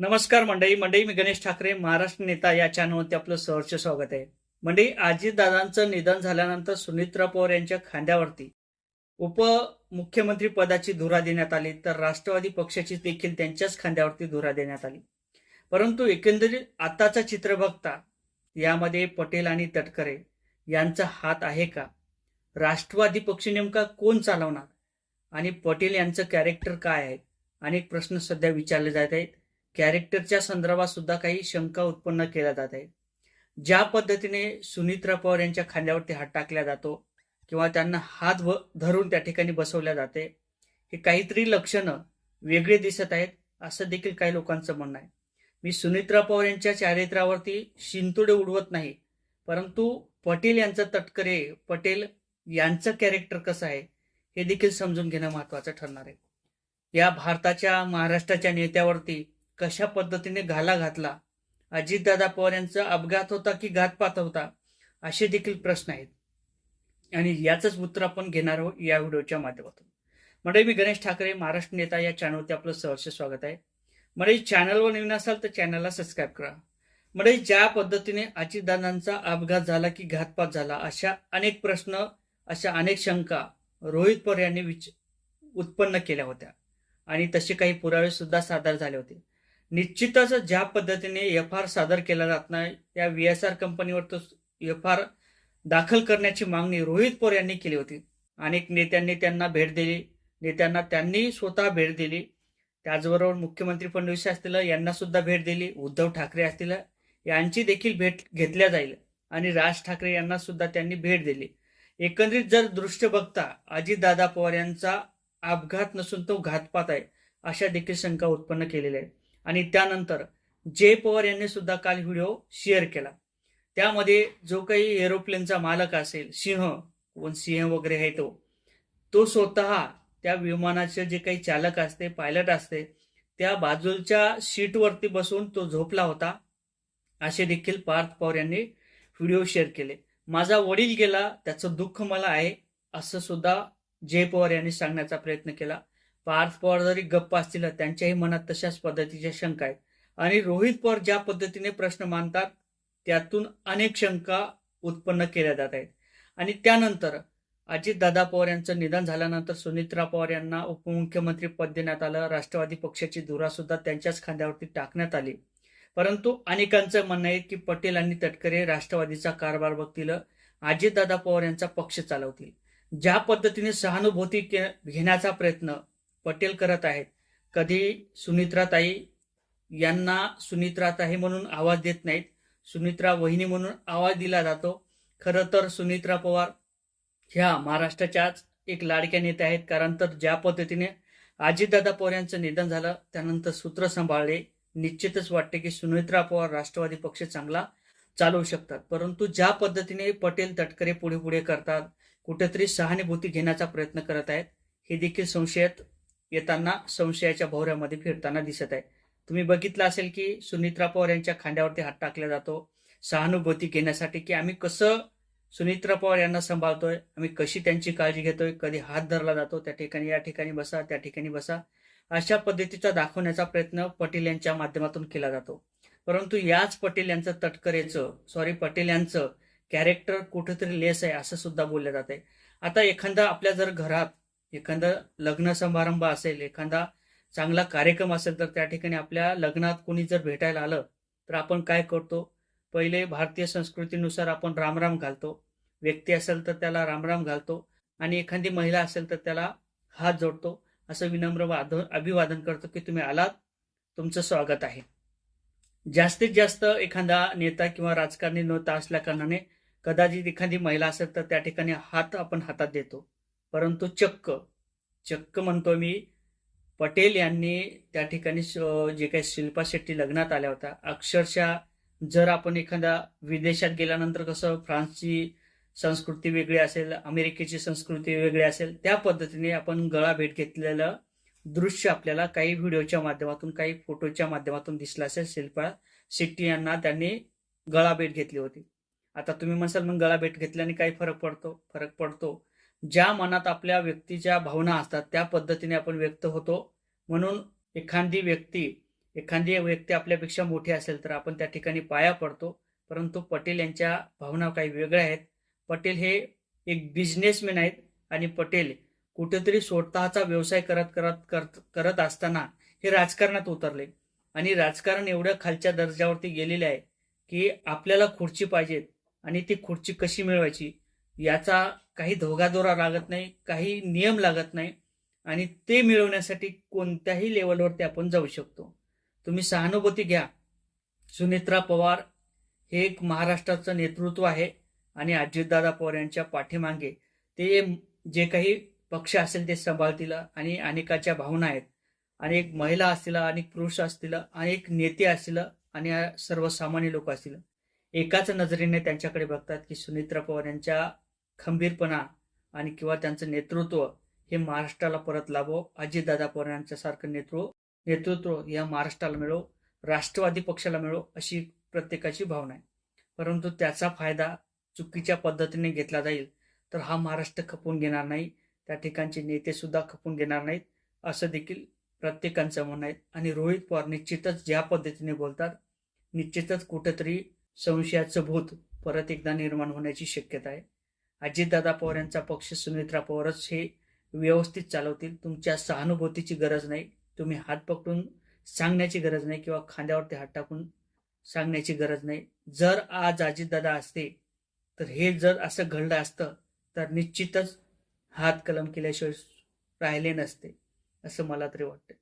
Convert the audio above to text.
नमस्कार मंडळी मी गणेश ठाकरे महाराष्ट्र नेता या चॅनलवरती आपलं सहर्ष स्वागत आहे. मंडळी, अजितदादांचं निधन झाल्यानंतर सुनेत्रा पवार यांच्या खांद्यावरती उपमुख्यमंत्री पदाची धुरा देण्यात आली, तर राष्ट्रवादी पक्षाची देखील त्यांच्याच खांद्यावरती धुरा देण्यात आली. परंतु एकंदरीत आताचं चित्र बघता यामध्ये पटेल आणि तटकरे यांचा हात आहे का? राष्ट्रवादी पक्ष नेमका कोण चालवणार आणि पटेल यांचं कॅरेक्टर काय आहे? अनेक प्रश्न सध्या विचारले जात आहेत. कॅरेक्टरच्या संदर्भात सुद्धा काही शंका उत्पन्न केल्या जात आहेत. ज्या पद्धतीने सुनेत्रा पवार यांच्या खांद्यावरती हात टाकला जातो किंवा त्यांना हात धरून त्या ठिकाणी बसवल्या जाते, हे काहीतरी लक्षणं वेगळे दिसत आहेत असं देखील काही लोकांचं म्हणणं आहे. मी सुनेत्रा पवार यांच्या चारित्र्यावरती शिंतोडे उडवत नाही, परंतु पटेल यांचं तटकरे पटेल यांचं कॅरेक्टर कसं आहे हे देखील समजून घेणं महत्वाचं ठरणार आहे. या भारताच्या महाराष्ट्राच्या नेत्यावरती कशा पद्धतीने घाला घातला, अजितदादा पवार यांचा अपघात होता की घातपात होता, असे देखील प्रश्न आहेत आणि याचंच उत्तर आपण घेणार आहोत या व्हिडिओच्या माध्यमातून. मंडळी, मी गणेश ठाकरे महाराष्ट्र नेता या चॅनलवरती आपलं सहर्ष स्वागत आहे. मंडळी, चॅनलवर नवीन असाल तर चॅनलला सबस्क्राईब करा. मंडळी, ज्या पद्धतीने अजितदादांचा अपघात झाला की घातपात झाला, अशा अनेक प्रश्न, अशा अनेक शंका रोहित पवार यांनी उत्पन्न केल्या होत्या आणि तसे काही पुरावे सुद्धा सादर झाले होते. निश्चितच ज्या पद्धतीने FR सादर केला जात नाही, त्या VSR कंपनीवर तो FR दाखल करण्याची मागणी रोहित पवार यांनी केली होती. अनेक नेत्यांनी त्यांना भेट दिली, नेत्यांना त्यांनी स्वतः भेट दिली. त्याचबरोबर मुख्यमंत्री फडणवीस असतील यांना सुद्धा भेट दिली, उद्धव ठाकरे असतील यांची देखील भेट घेतल्या जाईल आणि राज ठाकरे यांना सुद्धा त्यांनी भेट दिली. एकंदरीत जर दृश्य बघता अजितदादा पवार यांचा अपघात नसून तो घातपात आहे अशा देखील शंका उत्पन्न केलेल्या आहेत. आणि त्यानंतर जय पवार यांनी सुद्धा काल व्हिडिओ शेअर केला. त्यामध्ये जो काही एरोप्लेनचा मालक असेल, सिंह वगैरे आहे, तो स्वतः त्या विमानाचे जे काही चालक असते, पायलट असते, त्या बाजूच्या सीटवरती बसून तो झोपला होता असे देखील पार्थ पवार यांनी व्हिडिओ शेअर केले. माझा वडील गेला, त्याचं दुःख मला आहे असं सुद्धा जय पवार यांनी सांगण्याचा प्रयत्न केला. पार्थ पवार जरी गप्प असतील, त्यांच्याही मनात तशाच पद्धतीच्या शंका आहेत आणि रोहित पवार ज्या पद्धतीने प्रश्न मांडतात त्यातून अनेक शंका उत्पन्न केल्या जात आहेत. आणि त्यानंतर अजितदादा पवार यांचं निधन झाल्यानंतर सुनेत्रा पवार यांना उपमुख्यमंत्री पद देण्यात आलं. राष्ट्रवादी पक्षाची धुरा सुद्धा त्यांच्याच खांद्यावरती टाकण्यात आली. परंतु अनेकांचं म्हणणं आहे की पटेल आणि तटकरे राष्ट्रवादीचा कारभार बघतील, अजितदादा पवार यांचा पक्ष चालवतील. ज्या पद्धतीने सहानुभूती घेण्याचा प्रयत्न पटेल करत आहेत, कधी सुनेत्राताई यांना सुनेत्राताई म्हणून आवाज देत नाहीत, सुनेत्रा वहिनी म्हणून आवाज दिला जातो. खरं तर सुनेत्रा पवार ह्या महाराष्ट्राच्याच एक लाडक्या नेत्या आहेत, कारण तर ज्या पद्धतीने अजितदादा पवार यांचं निधन झालं त्यानंतर सूत्र सांभाळले, निश्चितच वाटते की सुनेत्रा पवार राष्ट्रवादी पक्ष चांगला चालवू शकतात. परंतु ज्या पद्धतीने पटेल तटकरे पुढे पुढे करतात, कुठेतरी सहानुभूती घेण्याचा प्रयत्न करत आहेत, हे देखील संशयात येताना संशयाच्या भोवऱ्यामध्ये फिरताना दिसत आहे. तुम्ही बघितलं असेल की सुनेत्रा पवार यांच्या खांद्यावरती हात टाकला जातो सहानुभूती घेण्यासाठी, की आम्ही कसं सुनेत्रा पवार यांना सांभाळतोय, आम्ही कशी त्यांची काळजी घेतोय. कधी हात धरला जातो, त्या ठिकाणी या ठिकाणी बसा, त्या ठिकाणी बसा, अशा पद्धतीचा दाखवण्याचा प्रयत्न पटेल यांच्या माध्यमातून केला जातो. परंतु याच पटेल यांचं कॅरेक्टर कुठेतरी लेस आहे असं सुद्धा बोललं जात आहे. आता एखादा आपल्या जर घरात एखादा लग्न समारंभ असेल, एखादा चांगला कार्यक्रम असेल, तर त्या ठिकाणी आपल्या लग्नात कोणी जर भेटायला आलं तर आपण काय करतो, पहिले भारतीय संस्कृतीनुसार आपण रामराम घालतो. व्यक्ती असेल तर त्याला रामराम घालतो आणि एखादी महिला असेल तर त्याला हात जोडतो, असं विनम्र अभिवादन करतो की तुम्ही आलात, तुमचं स्वागत आहे. जास्तीत जास्त एखादा नेता किंवा राजकारणी नेता असल्या कारणाने कदाचित एखादी महिला असेल तर त्या ठिकाणी हात आपण हातात देतो. परंतु चक्क म्हणतो मी, पटेल यांनी त्या ठिकाणी जे काही शिल्पा शेट्टी लग्नात आल्या होत्या, अक्षरशः जर आपण एखाद्या विदेशात गेल्यानंतर कसं फ्रान्सची संस्कृती वेगळी असेल, अमेरिकेची संस्कृती वेगळी असेल, त्या पद्धतीने आपण गळा भेट घेतलेलं दृश्य आपल्याला काही व्हिडिओच्या माध्यमातून, काही फोटोच्या माध्यमातून दिसलं असेल. शिल्पा शेट्टी यांना त्यांनी गळा भेट घेतली होती. आता तुम्ही म्हणसाल मग गळा भेट घेतल्याने काही फरक पडतो. ज्या मनात आपल्या व्यक्तीच्या भावना असतात त्या पद्धतीने आपण व्यक्त होतो. म्हणून एखादी व्यक्ती एखादी व्यक्ती आपल्यापेक्षा मोठी असेल तर आपण त्या ठिकाणी पाया पडतो, परंतु पटेल यांच्या भावना काही वेगळ्या आहेत. पटेल हे एक बिझनेसमॅन आहेत आणि पटेल कुठेतरी स्वतःचा व्यवसाय करत असताना हे राजकारणात उतरले आणि राजकारण एवढ्या खालच्या दर्जावरती गेलेले आहे की आपल्याला खुर्ची पाहिजेत आणि ती खुर्ची कशी मिळवायची याचा काही धोगादोरा लागत नाही, काही नियम लागत नाही आणि ते मिळवण्यासाठी कोणत्याही लेवलवरती आपण जाऊ शकतो. तुम्ही सहानुभूती घ्या. सुनेत्रा पवार हे एक महाराष्ट्राचं नेतृत्व आहे आणि अजितदादा पवार यांच्या पाठीमागे ते जे काही पक्ष असेल ते सांभाळतील आणि अनेकाच्या भावना आहेत. अनेक महिला असतील, अनेक पुरुष असतील, अनेक नेते असतील आणि सर्वसामान्य लोक असतील. एकाच नजरेने त्यांच्याकडे बघतात की सुनेत्रा पवार यांच्या खंबीरपणा आणि किंवा त्यांचं नेतृत्व हे महाराष्ट्राला परत लाभो. अजितदादा पवार यांच्यासारखं नेतृत्व या महाराष्ट्राला मिळो, राष्ट्रवादी पक्षाला मिळो अशी प्रत्येकाची भावना आहे. परंतु त्याचा फायदा चुकीच्या पद्धतीने घेतला जाईल तर हा महाराष्ट्र खपून घेणार नाही, त्या ठिकाणचे नेते सुद्धा खपून घेणार नाहीत असं देखील प्रत्येकाचं म्हणणं आहे. आणि रोहित पवार निश्चितच ज्या पद्धतीने बोलतात, निश्चितच कुठेतरी संशयाचं भूत परत एकदा निर्माण होण्याची शक्यता आहे. अजितदादा पवार यांचा पक्ष सुनेत्रा पवारच हे व्यवस्थित चालवतील. तुमच्या सहानुभूतीची गरज नाही, तुम्ही हात पकडून सांगण्याची गरज नाही किंवा खांद्यावरती हात टाकून सांगण्याची गरज नाही. जर आज अजितदादा असते तर हे जर असं घडलं असतं तर निश्चितच हात कलम केल्याशिवाय राहिले नसते असं मला तरी वाटतं.